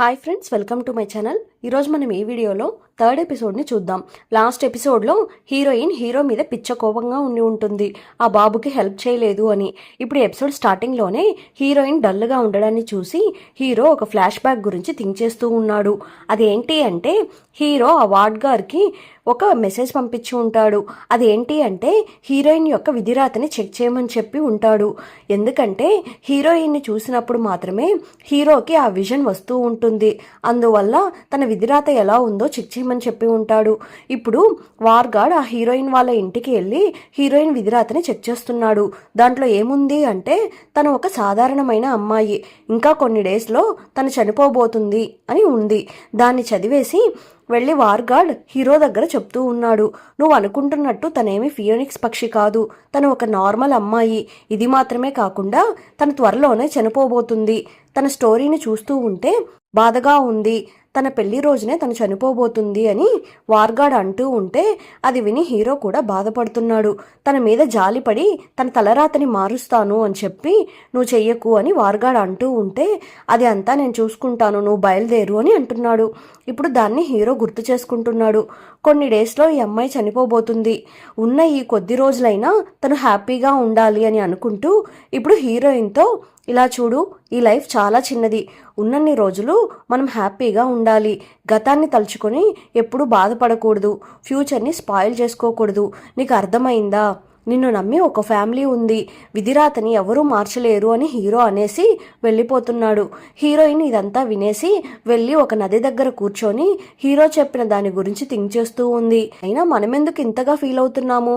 Hi friends, welcome to my channel. ఈరోజు మనం ఈ వీడియోలో థర్డ్ ఎపిసోడ్ని చూద్దాం. లాస్ట్ ఎపిసోడ్లో హీరోయిన్ హీరో మీద పిచ్చ కోపంగా ఉండి ఉంటుంది, ఆ బాబుకి హెల్ప్ చేయలేదు అని. ఇప్పుడు ఎపిసోడ్ స్టార్టింగ్లోనే హీరోయిన్ డల్గా ఉండడాన్ని చూసి హీరో ఒక ఫ్లాష్ బ్యాక్ గురించి థింక్ చేస్తూ ఉన్నాడు. అదేంటి అంటే హీరో ఆ వార్డ్ గారికి ఒక మెసేజ్ పంపించి ఉంటాడు. అదేంటి అంటే హీరోయిన్ యొక్క విధిరాతని చెక్ చేయమని చెప్పి ఉంటాడు. ఎందుకంటే హీరోయిన్ని చూసినప్పుడు మాత్రమే హీరోకి ఆ విజన్ వస్తూ ఉంటుంది. అందువల్ల తన విధిరాత ఎలా ఉందో చెక్ చేయమని చెప్పి ఉంటాడు. ఇప్పుడు వార్గాడ్ ఆ హీరోయిన్ వాళ్ళ ఇంటికి వెళ్ళి హీరోయిన్ విధిరాతని చెక్ చేస్తున్నాడు. దాంట్లో ఏముంది అంటే తను ఒక సాధారణమైన అమ్మాయి, ఇంకా కొన్ని డేస్లో తను చనిపోబోతుంది అని ఉంది. దాన్ని చదివేసి వెళ్ళి వార్గాడ్ హీరో దగ్గర చెప్తూ ఉన్నాడు, నువ్వు అనుకుంటున్నట్టు తనేమి ఫియోనిక్స్ పక్షి కాదు, తను ఒక నార్మల్ అమ్మాయి. ఇది మాత్రమే కాకుండా తను త్వరలోనే చనిపోబోతుంది. తన స్టోరీని చూస్తూ ఉంటే బాధగా ఉంది, తన పెళ్లి రోజునే తను చనిపోబోతుంది అని వార్గాడ్ అంటూ ఉంటే అది విని హీరో కూడా బాధపడుతున్నాడు. తన మీద జాలిపడి తన తలరాతని మారుస్తాను అని చెప్పి నువ్వు చెయ్యకు అని వార్గాడ్ అంటూ ఉంటే అది అంతా నేను చూసుకుంటాను, నువ్వు బయలుదేరు అని అంటున్నాడు. ఇప్పుడు దాన్ని హీరో గుర్తు చేసుకుంటున్నాడు. కొన్ని డేస్లో ఈ అమ్మాయి చనిపోబోతుంది, ఉన్న ఈ కొద్ది రోజులైనా తను హ్యాపీగా ఉండాలి అని అనుకుంటూ ఇప్పుడు హీరోయిన్తో, ఇలా చూడు, ఈ లైఫ్ చాలా చిన్నది, ఉన్నన్ని రోజులు మనం హ్యాపీగా ఉండాలి, గతాన్ని తలుచుకొని ఎప్పుడూ బాధపడకూడదు, ఫ్యూచర్ని స్పాయిల్ చేసుకోకూడదు, నీకు అర్థమైందా? నిన్ను నమ్మి ఒక ఫ్యామిలీ ఉంది, విధిరాతని ఎవరూ మార్చలేరు అని హీరో అనేసి వెళ్ళిపోతున్నాడు. హీరోయిన్ ఇదంతా వినేసి వెళ్ళి ఒక నది దగ్గర కూర్చొని హీరో చెప్పిన దాని గురించి థింక్ చేస్తూ ఉంది. అయినా మనమెందుకు ఇంతగా ఫీల్ అవుతున్నాము?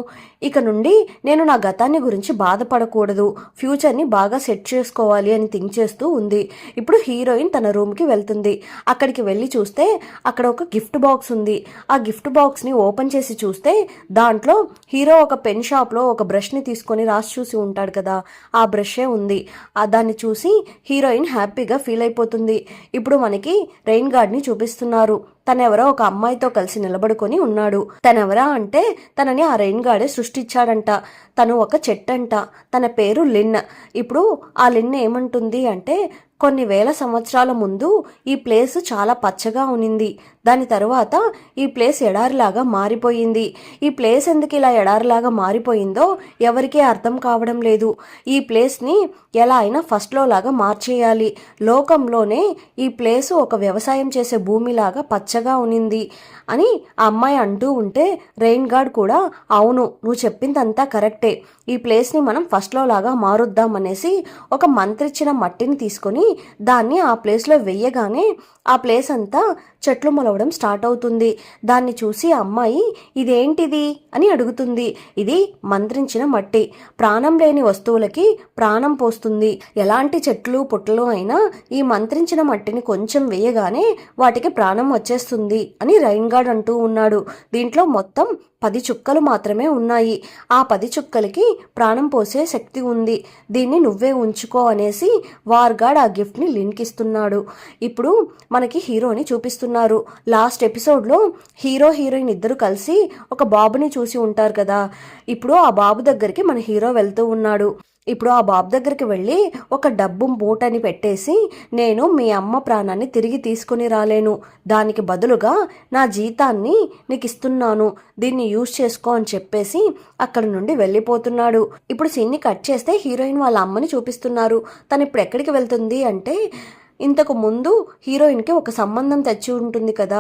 ఇక నుండి నేను నా గతాన్ని గురించి బాధపడకూడదు, ఫ్యూచర్ని బాగా సెట్ చేసుకోవాలి అని థింక్ చేస్తూ ఉంది. ఇప్పుడు హీరోయిన్ తన రూమ్కి వెళ్తుంది. అక్కడికి వెళ్ళి చూస్తే అక్కడ ఒక గిఫ్ట్ బాక్స్ ఉంది. ఆ గిఫ్ట్ బాక్స్ని ఓపెన్ చేసి చూస్తే దాంట్లో హీరో ఒక పెన్ షాప్లో ఒక బ్రష్ని తీసుకొని రాసి చూసి ఉంటాడు కదా, ఆ బ్రషే ఉంది. దాన్ని చూసి హీరోయిన్ హ్యాపీగా ఫీల్ అయిపోతుంది. ఇప్పుడు మనకి రెయిన్ గార్డ్ని చూపిస్తున్నారు. తనెవరో ఒక అమ్మాయితో కలిసి నిలబడుకొని ఉన్నాడు. తనెవరా అంటే తనని ఆ రెయిన్ గార్డే సృష్టించాడంట. తను ఒక చెట్టంట, తన పేరు లిన్. ఇప్పుడు ఆ లిన్ ఏమంటుంది అంటే కొన్ని వేల సంవత్సరాల ముందు ఈ ప్లేస్ చాలా పచ్చగా ఉనింది, దాని తరువాత ఈ ప్లేస్ ఎడారిలాగా మారిపోయింది. ఈ ప్లేస్ ఎందుకు ఇలా ఎడారిలాగా మారిపోయిందో ఎవరికీ అర్థం కావడం లేదు. ఈ ప్లేస్ని ఎలా అయినా ఫస్ట్లో లాగా మార్చేయాలి. లోకంలోనే ఈ ప్లేస్ ఒక వ్యవసాయం చేసే భూమిలాగా పచ్చగా ఉనింది అని ఆ అమ్మాయి అంటూ ఉంటే రెయిన్ గార్డ్ కూడా, అవును, నువ్వు చెప్పిందంతా కరెక్టే, ఈ ప్లేస్ని మనం ఫస్ట్లో లాగా మారుద్దాం అనేసి ఒక మంత్రిచ్చిన మట్టిని తీసుకొని దాన్ని ఆ ప్లేస్లో వెయ్యగానే ఆ ప్లేస్ అంతా చెట్లు మొలవడం స్టార్ట్ అవుతుంది. దాన్ని చూసి అమ్మాయి ఇదేంటిది అని అడుగుతుంది. ఇది మంత్రించిన మట్టి, ప్రాణం లేని వస్తువులకి ప్రాణం పోస్తుంది. ఎలాంటి చెట్లు పుట్టలు అయినా ఈ మంత్రించిన మట్టిని కొంచెం వేయగానే వాటికి ప్రాణం వచ్చేస్తుంది అని రెయిన్ గార్డ్ అంటూ ఉన్నాడు. దీంట్లో మొత్తం 10 చుక్కలు మాత్రమే ఉన్నాయి. ఆ 10 చుక్కలకి ప్రాణం పోసే శక్తి ఉంది, దీన్ని నువ్వే ఉంచుకో అనేసి వార్గాడ్ ఆ గిఫ్ట్ని లిన్కి ఇస్తున్నాడు. ఇప్పుడు మనకి హీరోని చూపిస్తున్నారు. లాస్ట్ ఎపిసోడ్లో హీరో హీరోయిన్ ఇద్దరు కలిసి ఒక బాబుని చూసి ఉంటారు కదా, ఇప్పుడు ఆ బాబు దగ్గరికి మన హీరో వెళ్తూ ఉన్నాడు. ఇప్పుడు ఆ బాబు దగ్గరికి వెళ్ళి ఒక డబ్బు మూటని పెట్టేసి, నేను మీ అమ్మ ప్రాణాన్ని తిరిగి తీసుకుని రాలేను, దానికి బదులుగా నా జీతాన్ని నీకు ఇస్తున్నాను, దీన్ని యూజ్ చేసుకో అని చెప్పేసి అక్కడ నుండి వెళ్ళిపోతున్నాడు. ఇప్పుడు సీన్ని కట్ చేస్తే హీరోయిన్ వాళ్ళ అమ్మని చూపిస్తున్నారు. తను ఇప్పుడు ఎక్కడికి వెళ్తుంది అంటే ఇంతకు ముందు హీరోయిన్కి ఒక సంబంధం తెచ్చి ఉంటుంది కదా,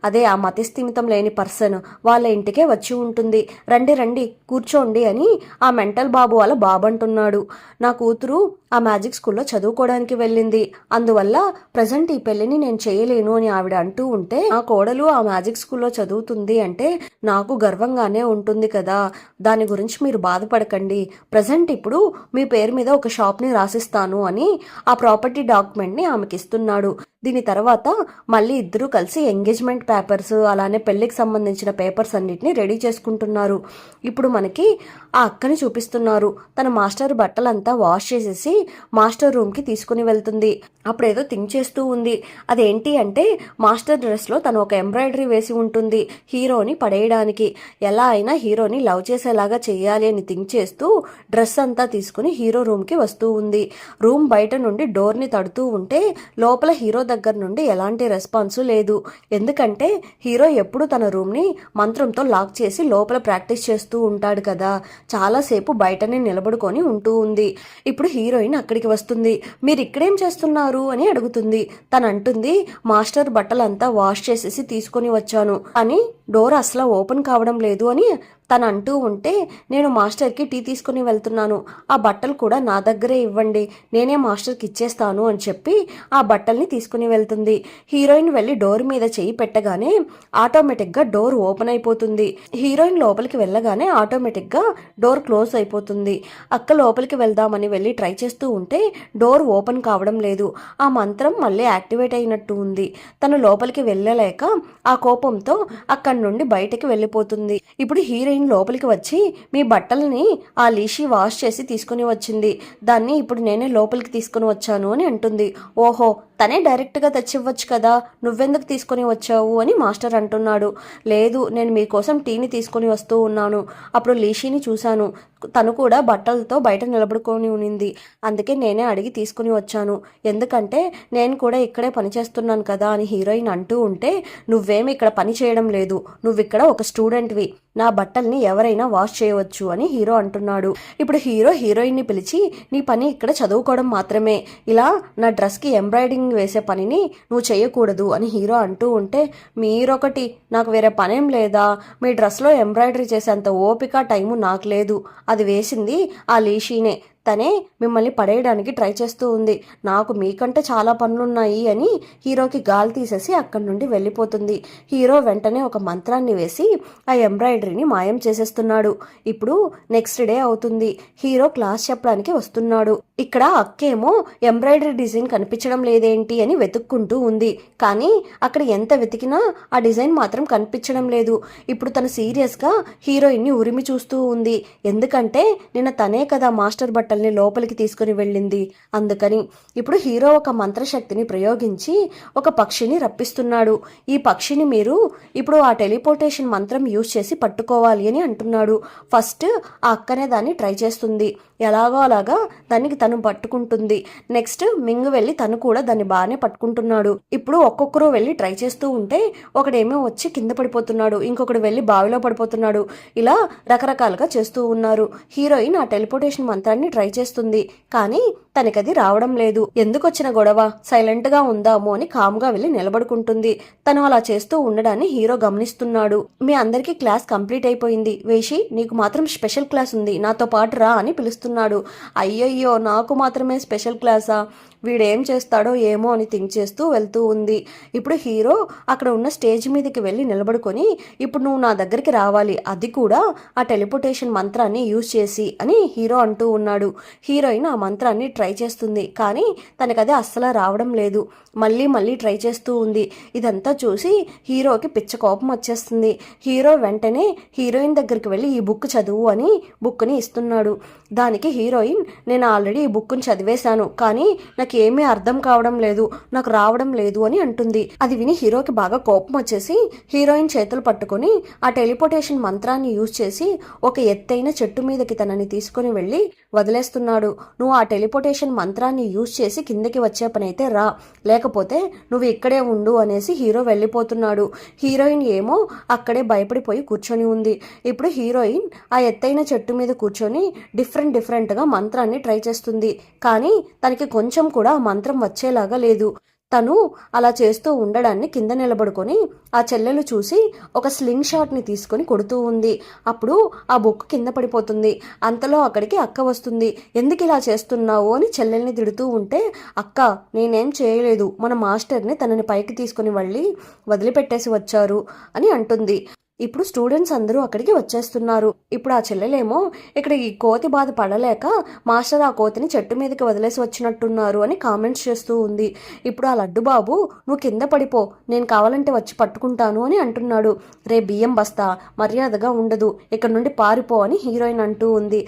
అదే ఆ మతిస్థిమితం లేని పర్సన్ వాళ్ళ ఇంటికే వచ్చి ఉంటుంది. రండి రండి కూర్చోండి అని ఆ మెంటల్ బాబు వాళ్ళ బాబు అంటున్నాడు. నా కూతురు ఆ మ్యాజిక్ స్కూల్లో చదువుకోవడానికి వెళ్ళింది, అందువల్ల ప్రజెంట్ ఈ పెళ్లిని నేను చేయలేను అని ఆవిడ అంటూ ఉంటే, నా కోడలు ఆ మ్యాజిక్ స్కూల్లో చదువుతుంది అంటే నాకు గర్వంగానే ఉంటుంది కదా, దాని గురించి మీరు బాధపడకండి, ప్రజెంట్ ఇప్పుడు మీ పేరు మీద ఒక షాప్ని రాసిస్తాను అని ఆ ప్రాపర్టీ డాక్యుమెంట్ని ఆమెకి ఇస్తున్నాడు. దీని తర్వాత మళ్ళీ ఇద్దరు కలిసి ఎంగేజ్మెంట్ పేపర్స్ అలానే పెళ్లికి సంబంధించిన పేపర్స్ అన్నిటిని రెడీ చేసుకుంటున్నారు. ఇప్పుడు మనకి ఆ అక్కని చూపిస్తున్నారు. తన మాస్టర్ బట్టలంతా వాష్ చేసేసి మాస్టర్ రూమ్కి తీసుకుని వెళ్తుంది. అప్పుడేదో థింక్ చేస్తూ ఉంది. అదేంటి అంటే మాస్టర్ డ్రెస్లో తను ఒక ఎంబ్రాయిడరీ వేసి ఉంటుంది హీరోని పడేయడానికి. ఎలా అయినా హీరోని లవ్ చేసేలాగా చెయ్యాలి అని థింక్ చేస్తూ డ్రెస్ అంతా తీసుకుని హీరో రూమ్కి వస్తూ ఉంది. రూమ్ బయట నుండి డోర్ని తడుతూ ఉంటే లోపల హీరో దగ్గర నుండి ఎలాంటి రెస్పాన్స్ లేదు. ఎందుకంటే హీరో ఎప్పుడు తన రూమ్ని మంత్రంతో లాక్ చేసి లోపల ప్రాక్టీస్ చేస్తూ ఉంటాడు కదా, చాలాసేపు బయటనే నిలబడుకొని ఉంటూ ఉంది. ఇప్పుడు హీరోయిన్ అక్కడికి వస్తుంది. మీరు ఇక్కడేం చేస్తున్నారు అని అడుగుతుంది. తను అంటుంది, మాస్టర్ బట్టలంతా వాష్ చేసేసి తీసుకొని వచ్చాను అని డోర్ అసలు ఓపెన్ కావడం లేదు అని తను అంటూ ఉంటే, నేను మాస్టర్కి టీ తీసుకుని వెళ్తున్నాను, ఆ బట్టలు కూడా నా దగ్గరే ఇవ్వండి, నేనే మాస్టర్కి ఇచ్చేస్తాను అని చెప్పి ఆ బట్టల్ని తీసుకుని వెళ్తుంది. హీరోయిన్ వెళ్ళి డోర్ మీద చెయ్యి పెట్టగానే ఆటోమేటిక్గా డోర్ ఓపెన్ అయిపోతుంది. హీరోయిన్ లోపలికి వెళ్ళగానే ఆటోమేటిక్గా డోర్ క్లోజ్ అయిపోతుంది. అక్క లోపలికి వెళ్దామని వెళ్ళి ట్రై చేస్తూ ఉంటే డోర్ ఓపెన్ కావడం లేదు. ఆ మంత్రం మళ్ళీ యాక్టివేట్ అయినట్టు ఉంది. తను లోపలికి వెళ్ళలేక ఆ కోపంతో అక్కడి నుండి బయటకి వెళ్ళిపోతుంది. ఇప్పుడు హీరోయిన్ లోపలికి వచ్చి, మీ బట్టలని ఆ లీషి వాష్ చేసి తీసుకుని వచ్చింది, దాన్ని ఇప్పుడు నేనే లోపలికి తీసుకుని వచ్చాను అని అంటుంది. ఓహో, తనే డైరెక్ట్గా తెచ్చివ్వచ్చు కదా, నువ్వెందుకు తీసుకొని వచ్చావు అని మాస్టర్ అంటున్నాడు. లేదు, నేను మీకోసం టీని తీసుకొని వస్తూ ఉన్నాను, అప్పుడు లీషిని చూశాను, తను కూడా బట్టలతో బయట నిలబడుకొని ఉనింది, అందుకే నేనే అడిగి తీసుకుని వచ్చాను, ఎందుకంటే నేను కూడా ఇక్కడే పని చేస్తున్నాను కదా అని హీరోయిన్ అంటూ ఉంటే, నువ్వేమి ఇక్కడ పని చేయడం లేదు, నువ్వు ఇక్కడ ఒక స్టూడెంట్వి, నా బట్టల్ని ఎవరైనా వాష్ చేయవచ్చు అని హీరో అంటున్నాడు. ఇప్పుడు హీరో హీరోయిన్ని పిలిచి, నీ పని ఇక్కడ చదువుకోవడం మాత్రమే, ఇలా నా డ్రెస్కి ఎంబ్రాయిడింగ్ వేసే పనిని నువ్వు చేయకూడదు అని హీరో అంటూ ఉంటే, మీరొకటి, నాకు వేరే పనేం లేదా, మీ డ్రెస్లో ఎంబ్రాయిడరీ చేసేంత ఓపిక టైము నాకు లేదు, అది వేసింది ఆ లీషీనే, తనే మిమ్మల్ని పడేయడానికి ట్రై చేస్తూ ఉంది, నాకు మీకంటే చాలా పనులున్నాయి అని హీరోకి గాలి తీసేసి అక్కడి నుండి వెళ్ళిపోతుంది. హీరో వెంటనే ఒక మంత్రాన్ని వేసి ఆ ఎంబ్రాయిడరీని మాయం చేసేస్తున్నాడు. ఇప్పుడు నెక్స్ట్ డే అవుతుంది. హీరో క్లాస్ చెప్పడానికి వస్తున్నాడు. ఇక్కడ అక్కేమో ఎంబ్రాయిడరీ డిజైన్ కనిపించడం లేదేంటి అని వెతుక్కుంటూ ఉంది, కానీ అక్కడ ఎంత వెతికినా ఆ డిజైన్ మాత్రం కనిపించడం లేదు. ఇప్పుడు తను సీరియస్గా హీరోయిన్ని ఉరిమి చూస్తూ ఉంది. ఎందుకంటే నిన్న తనే కదా మాస్టర్ బట్టల్ని లోపలికి తీసుకుని వెళ్ళింది, అందుకని. ఇప్పుడు హీరో ఒక మంత్రశక్తిని ప్రయోగించి ఒక పక్షిని రప్పిస్తున్నాడు. ఈ పక్షిని మీరు ఇప్పుడు ఆ టెలిపోర్టేషన్ మంత్రం యూజ్ చేసి పట్టుకోవాలి అని అంటున్నాడు. ఫస్ట్ ఆ అక్కనే దాన్ని ట్రై చేస్తుంది, ఎలాగో అలాగా దానికి తను పట్టుకుంటుంది. నెక్స్ట్ మింగు వెళ్ళి తను కూడా దాన్ని బాగానే పట్టుకుంటున్నాడు. ఇప్పుడు ఒక్కొక్కరు వెళ్ళి ట్రై చేస్తూ ఉంటే ఒకడేమో వచ్చి కింద పడిపోతున్నాడు, ఇంకొకడు వెళ్ళి బావిలో పడిపోతున్నాడు, ఇలా రకరకాలుగా చేస్తూ ఉన్నారు. హీరోయిన్ ఆ టెలిపోర్టేషన్ మంత్రాన్ని ట్రై చేస్తుంది, కానీ తనకది రావడం లేదు. ఎందుకు వచ్చిన గొడవ, సైలెంట్గా ఉందాము అని కామ్గా వెళ్ళి నిలబడుకుంటుంది. తను అలా చేస్తూ ఉండడాన్ని హీరో గమనిస్తున్నాడు. మీ అందరికీ క్లాస్ కంప్లీట్ అయిపోయింది, వేషి నీకు మాత్రం స్పెషల్ క్లాస్ ఉంది, నాతో పాటు రా అని పిలుస్తున్నాడు. అయ్యయ్యో, నాకు మాత్రమే స్పెషల్ క్లాసా, వీడేం చేస్తాడో ఏమో అని థింక్ చేస్తూ వెళ్తూ ఉంది. ఇప్పుడు హీరో అక్కడ ఉన్న స్టేజ్ మీదకి వెళ్ళి నిలబడుకొని, ఇప్పుడు నువ్వు నా దగ్గరికి రావాలి, అది కూడా ఆ టెలిపోర్టేషన్ మంత్రాన్ని యూజ్ చేసి అని హీరో అంటూ ఉన్నాడు. హీరోయిన్ ఆ మంత్రాన్ని ట్రై చేస్తుంది, కానీ తనకది అస్సలు రావడం లేదు. మళ్ళీ మళ్ళీ ట్రై చేస్తూ ఉంది. ఇదంతా చూసి హీరోకి పిచ్చ కోపం వచ్చేస్తుంది. హీరో వెంటనే హీరోయిన్ దగ్గరికి వెళ్ళి ఈ బుక్ చదువు అని బుక్ని ఇస్తున్నాడు. దానికి హీరోయిన్, నేను ఆల్రెడీ ఈ బుక్ని చదివేశాను, కానీ నాకు ఏమీ అర్థం కావడం లేదు, నాకు రావడం లేదు అని అంటుంది. అది విని హీరోకి బాగా కోపం వచ్చేసి హీరోయిన్ చేతులు పట్టుకొని ఆ టెలిపోర్టేషన్ మంత్రాన్ని యూజ్ చేసి ఒక ఎత్తైన చెట్టు మీదకి తనని తీసుకుని వెళ్ళి వదిలేస్తున్నాడు. నువ్వు ఆ టెలిపోర్టేషన్ మంత్రాన్ని యూజ్ చేసి కిందకి వచ్చే పని అయితే రా, లేకపోతే నువ్వు ఇక్కడే ఉండు అనేసి హీరో వెళ్ళిపోతున్నాడు. హీరోయిన్ ఏమో అక్కడే భయపడిపోయి కూర్చొని ఉంది. ఇప్పుడు హీరోయిన్ ఆ ఎత్తైన చెట్టు మీద కూర్చొని డిఫరెంట్గా మంత్రాన్ని ట్రై చేస్తుంది, కానీ తనకి కొంచెం కూడా ఆ మంత్రం వచ్చేలాగా లేదు. తను అలా చేస్తూ ఉండడాన్ని కింద నిలబడుకొని ఆ చెల్లెలు చూసి ఒక స్లింగ్ షాట్ని తీసుకొని కొడుతూ ఉంది. అప్పుడు ఆ బుక్ కింద పడిపోతుంది. అంతలో అక్కడికి అక్క వస్తుంది. ఎందుకు ఇలా చేస్తున్నావు అని చెల్లెల్ని తిడుతూ ఉంటే, అక్క నేనేం చేయలేదు, మన మాస్టర్ని తనని పైకి తీసుకుని వెళ్ళి వదిలిపెట్టేసి వచ్చారు అని అంటుంది. ఇప్పుడు స్టూడెంట్స్ అందరూ అక్కడికి వచ్చేస్తున్నారు. ఇప్పుడు ఆ చెల్లెలేమో ఇక్కడ ఈ కోతి బాధ పడలేక మాస్టర్ ఆ కోతిని చెట్టు మీదకి వదిలేసి వచ్చినట్టున్నారు అని కామెంట్స్ చేస్తూ ఉంది. ఇప్పుడు ఆ లడ్డు బాబు, నువ్వు కింద పడిపో, నేను కావాలంటే వచ్చి పట్టుకుంటాను అని అంటున్నాడు. రే బియ్యం బస్తా, మర్యాదగా ఉండదు, ఇక్కడ నుండి పారిపో అని హీరోయిన్ అంటూ ఉంది.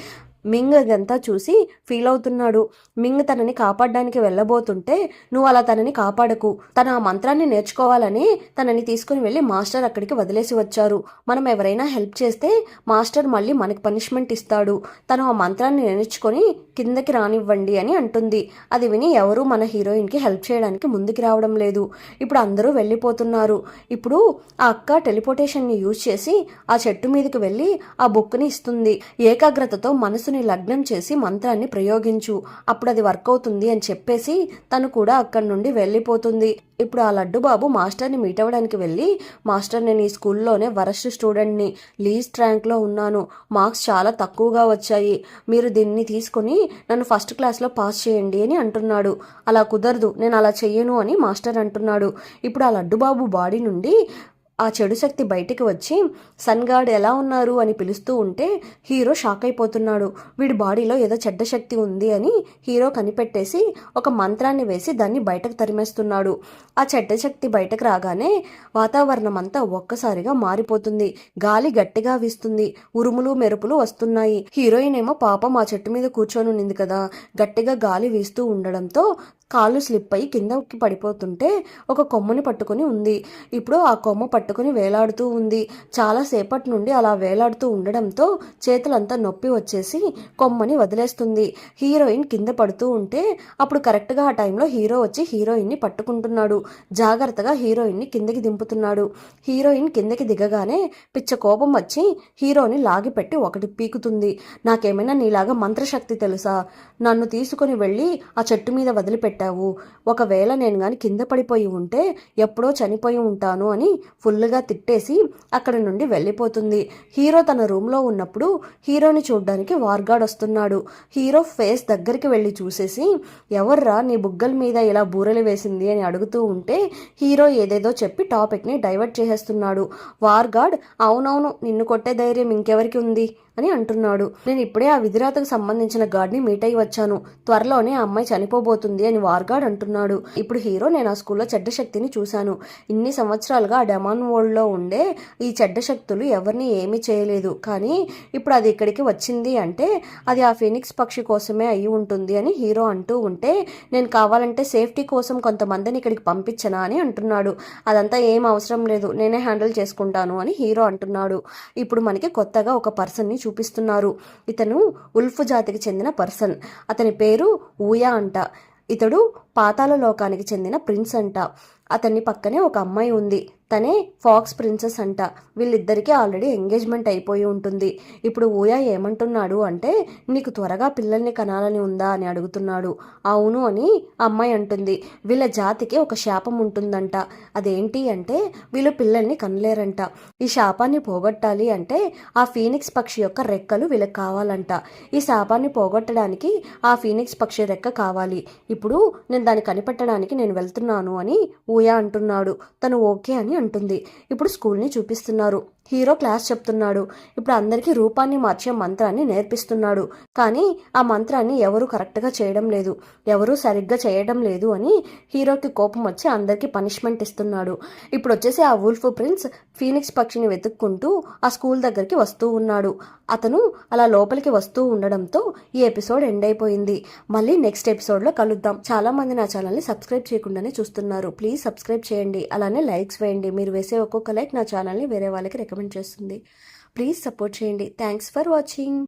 మింగ్ అదంతా చూసి ఫీల్ అవుతున్నాడు. మింగ్ తనని కాపాడడానికి వెళ్ళబోతుంటే నువ్వు అలా తనని కాపాడకు, తన ఆ మంత్రాన్ని నేర్చుకోవాలని తనని తీసుకుని వెళ్ళి మాస్టర్ అక్కడికి వదిలేసి వచ్చారు. మనం ఎవరైనా హెల్ప్ చేస్తే మాస్టర్ మళ్ళీ మనకి పనిష్మెంట్ ఇస్తాడు, తను ఆ మంత్రాన్ని నేర్చుకొని కిందకి రానివ్వండి అని అంటుంది. అది విని ఎవరూ మన హీరోయిన్కి హెల్ప్ చేయడానికి ముందుకు రావడం లేదు. ఇప్పుడు అందరూ వెళ్ళిపోతున్నారు. ఇప్పుడు ఆ అక్క టెలిపోర్టేషన్ని యూజ్ చేసి ఆ చెట్టు మీదకి వెళ్ళి ఆ బుక్ని ఇస్తుంది. ఏకాగ్రతతో మనసుని లగ్నం చేసి మంత్రాన్ని ప్రయోగించు, అప్పుడు అది వర్క్ అవుతుంది అని చెప్పేసి తను కూడా అక్కడి నుండి వెళ్ళిపోతుంది. ఇప్పుడు ఆ లడ్డు బాబు మాస్టర్ని మీట్ అవ్వడానికి వెళ్ళి, మాస్టర్ నేను ఈ స్కూల్లోనే వరస్ట్ స్టూడెంట్ని, లీస్ట్ ర్యాంక్లో ఉన్నాను, మార్క్స్ చాలా తక్కువగా వచ్చాయి, మీరు దీన్ని తీసుకొని నన్ను ఫస్ట్ క్లాస్లో పాస్ చేయండి అని అంటున్నాడు. అలా కుదరదు, నేను అలా చెయ్యను అని మాస్టర్ అంటున్నాడు. ఇప్పుడు ఆ లడ్డు బాబు బాడీ నుండి ఆ చెడు శక్తి బయటికి వచ్చి సన్ గాడ్ ఎలా ఉన్నారు అని పిలుస్తూ ఉంటే హీరో షాక్ అయిపోతున్నాడు. వీడి బాడీలో ఏదో చెడ్డ శక్తి ఉంది అని హీరో కనిపెట్టేసి ఒక మంత్రాన్ని వేసి దాన్ని బయటకు తరిమేస్తున్నాడు. ఆ చెడ్డ శక్తి బయటకు రాగానే వాతావరణం అంతా ఒక్కసారిగా మారిపోతుంది. గాలి గట్టిగా వీస్తుంది, ఉరుములు మెరుపులు వస్తున్నాయి. హీరోయిన్ ఏమో పాపం ఆ చెట్టు మీద కూర్చొని ఉన్నింది కదా, గట్టిగా గాలి వీస్తూ ఉండడంతో కాళ్ళు స్లిప్ అయ్యి కిందకి పడిపోతుంటే ఒక కొమ్మని పట్టుకొని ఉంది. ఇప్పుడు ఆ కొమ్మ పట్టుకొని వేలాడుతూ ఉంది. చాలాసేపటి నుండి అలా వేలాడుతూ ఉండడంతో చేతులంతా నొప్పి వచ్చేసి కొమ్మని వదిలేస్తుంది. హీరోయిన్ కింద పడుతూ ఉంటే అప్పుడు కరెక్ట్గా ఆ టైంలో హీరో వచ్చి హీరోయిన్ని పట్టుకుంటున్నాడు. జాగ్రత్తగా హీరోయిన్ని కిందకి దింపుతున్నాడు. హీరోయిన్ కిందకి దిగగానే పిచ్చ కోపం వచ్చి హీరోని లాగిపెట్టి ఒకటి పీకుతుంది. నాకేమైనా నీలాగా మంత్రశక్తి తెలుసా? నన్ను తీసుకుని వెళ్ళి ఆ చెట్టు మీద వదిలిపెట్టావు, ఒకవేళ నేను గాని కింద పడిపోయి ఉంటే ఎప్పుడో చనిపోయి ఉంటాను అని ఫుల్గా తిట్టేసి అక్కడి నుండి వెళ్ళిపోతుంది. హీరో తన రూమ్లో ఉన్నప్పుడు హీరోని చూడ్డానికి వార్గాడ్ వస్తున్నాడు. హీరో ఫేస్ దగ్గరికి వెళ్ళి చూసేసి ఎవర్రా నీ బుగ్గల మీద ఇలా బూరెలు వేసింది అని అడుగుతూ ఉంటే హీరో ఏదేదో చెప్పి టాపిక్ని డైవర్ట్ చేసేస్తున్నాడు. వార్గాడ్ అవునవును, నిన్ను కొట్టే ధైర్యం ఇంకెవరికి ఉంది అని అంటున్నాడు. నేను ఇప్పుడే ఆ విధిరాతకు సంబంధించిన గార్డ్ని మీట్ అయ్యి వచ్చాను, త్వరలోనే ఆ అమ్మాయి చనిపోబోతుంది అని వార్గాడ్ అంటున్నాడు. ఇప్పుడు హీరో నేను ఆ స్కూల్లో చెడ్డ శక్తిని చూశాను, ఇన్ని సంవత్సరాలుగా ఆ డెమాన్ వరల్డ్లో ఉండే ఈ చెడ్డ శక్తులు ఎవరిని ఏమీ చేయలేదు, కానీ ఇప్పుడు అది ఇక్కడికి వచ్చింది అంటే అది ఆ ఫీనిక్స్ పక్షి కోసమే అయి ఉంటుంది అని హీరో అంటూ ఉంటే నేను కావాలంటే సేఫ్టీ కోసం కొంతమందిని ఇక్కడికి పంపించనా అని అంటున్నాడు. అదంతా ఏం అవసరం లేదు, నేనే హ్యాండిల్ చేసుకుంటాను అని హీరో అంటున్నాడు. ఇప్పుడు మనకి కొత్తగా ఒక పర్సన్ని చూపిస్తున్నారు. ఇతను ఉల్ఫ్ జాతికి చెందిన పర్సన్. అతని పేరు ఊయా అంట. ఇతడు పాతాళ లోకానికి చెందిన ప్రిన్స్ అంట. అతని పక్కనే ఒక అమ్మాయి ఉంది, తనే ఫాక్స్ ప్రిన్సెస్ అంట. వీళ్ళిద్దరికీ ఆల్రెడీ ఎంగేజ్మెంట్ అయిపోయి ఉంటుంది. ఇప్పుడు ఊయా ఏమంటున్నాడు అంటే నీకు త్వరగా పిల్లల్ని కనాలని ఉందా అని అడుగుతున్నాడు. అవును అని అమ్మాయి అంటుంది. వీళ్ళ జాతికి ఒక శాపం ఉంటుందంట, అదేంటి అంటే వీళ్ళు పిల్లల్ని కనలేరంట. ఈ శాపాన్ని పోగొట్టాలి అంటే ఆ ఫీనిక్స్ పక్షి యొక్క రెక్కలు వీళ్ళకి కావాలంట. ఈ శాపాన్ని పోగొట్టడానికి ఆ ఫీనిక్స్ పక్షి రెక్క కావాలి. ఇప్పుడు నేను దాన్ని కనిపెట్టడానికి నేను వెళ్తున్నాను అని ఊయా అంటున్నాడు. తను ఓకే అని అంటుంది. ఇప్పుడు స్కూల్ని చూపిస్తున్నారు. హీరో క్లాస్ చెప్తున్నాడు. ఇప్పుడు అందరికీ రూపాన్ని మార్చే మంత్రాన్ని నేర్పిస్తున్నాడు. కానీ ఆ మంత్రాన్ని ఎవరు కరెక్ట్గా చేయడం లేదు, ఎవరూ సరిగ్గా చేయడం లేదు అని హీరోకి కోపం వచ్చి అందరికీ పనిష్మెంట్ ఇస్తున్నాడు. ఇప్పుడు వచ్చేసి ఆ వుల్ఫ్ ప్రిన్స్ ఫీనిక్స్ పక్షిని వెతుక్కుంటూ ఆ స్కూల్ దగ్గరికి వస్తూ ఉన్నాడు. అతను అలా లోపలికి వస్తూ ఉండడంతో ఈ ఎపిసోడ్ ఎండ్ అయిపోయింది. మళ్ళీ నెక్స్ట్ ఎపిసోడ్లో కలుద్దాం. చాలా మంది నా ఛానల్ని సబ్స్క్రైబ్ చేయకుండానే చూస్తున్నారు. ప్లీజ్ సబ్స్క్రైబ్ చేయండి, అలానే లైక్స్ వేయండి. మీరు వేసే ఒక్కొక్క లైక్ నా ఛానల్ని వేరే వాళ్ళకి రికమెండ్ చేస్తుంది. ప్లీజ్ సపోర్ట్ చేయండి. Thanks for watching.